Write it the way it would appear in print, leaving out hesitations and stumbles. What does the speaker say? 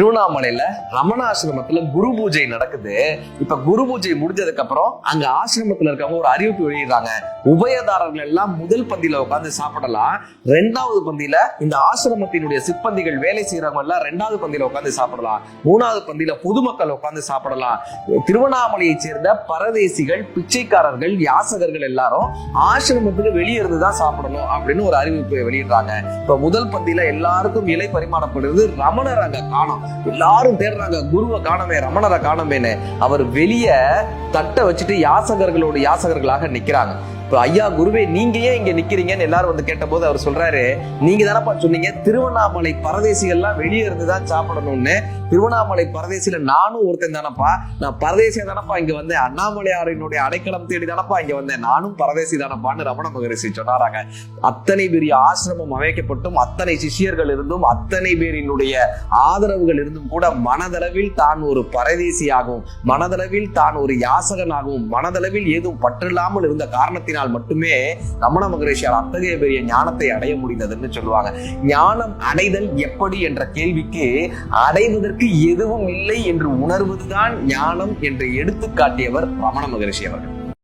திருவண்ணாமலையில ரமண ஆசிரமத்துல குரு பூஜை நடக்குது. இப்ப குரு பூஜை முடிஞ்சதுக்கு அப்புறம் அங்க ஆசிரமத்துல இருக்கவங்க ஒரு அறிவிப்பு வெளியிடுறாங்க. உபயதாரர்கள் எல்லாம் முதல் பந்தியில உட்காந்து சாப்பிடலாம், ரெண்டாவது பந்தியில இந்த ஆசிரமத்தினுடைய சிப்பந்திகள் வேலை செய்யறவங்க எல்லாம் ரெண்டாவது பந்தியில உட்காந்து சாப்பிடலாம், மூணாவது பந்தியில பொதுமக்கள் உட்காந்து சாப்பிடலாம். திருவண்ணாமலையை சேர்ந்த பரதேசிகள், பிச்சைக்காரர்கள், யாசகர்கள் எல்லாரும் ஆசிரமத்துக்கு வெளியே இருந்துதான் சாப்பிடணும் அப்படின்னு ஒரு அறிவிப்பு வெளியிடுறாங்க. இப்ப முதல் பந்தியில எல்லாருக்கும் இலை பரிமாறப்படுறது. ரமணர் அங்க காணோம். எல்லாரும் தேடுறாங்க, குருவை காணமே, ரமணரை காணமேன்னு. அவர் வெளியே தட்டை வச்சுட்டு யாசகர்களாக நிக்கிறாங்க. இப்போ ஐயா குருவே நீங்க ஏன் இங்க நிக்கிறீங்கன்னு எல்லாரும் வந்து கேட்ட போது அவர் சொல்றாரு, நீங்க தானப்பா சொன்னீங்க திருவண்ணாமலை பரதேசிகள்லாம் வெளியே இருந்துதான் சாப்பிடணும்னு. திருவண்ணாமலை பரதேசியில நானும் ஒருத்தன் தானப்பா, நான் பரதேசியா தானப்பா இங்க வந்தேன், அண்ணாமலையாரினுடைய அடைக்கலம் தேடி தானப்பா இங்க வந்தேன், நானும் பரதேசி தானப்பான்னு ரமண மகரிஷி சொன்னாராங்க. அத்தனை பெரிய ஆசிரமம் அமைக்கப்பட்டும், அத்தனை சிஷியர்கள் இருந்தும், அத்தனை பேரினுடைய ஆதரவுகள் இருந்தும் கூட மனதளவில் தான் ஒரு பரதேசியாகவும், மனதளவில் தான் ஒரு யாசகனாகவும், மனதளவில் ஏதும் பற்றில்லாமல் இருந்த காரணத்தினால் மட்டுமே ரமண மகரிஷியால் அத்தகைய பெரிய ஞானத்தை அடைய முடிந்ததுன்னு சொல்லுவாங்க. ஞானம் அடைதல் எப்படி என்ற கேள்விக்கு அடைவதற்கு எதுவும் இல்லை என்று உணர்வதுதான் ஞானம் என்று எடுத்துக்காட்டியவர் ரமண மகரிஷி அவர்கள்.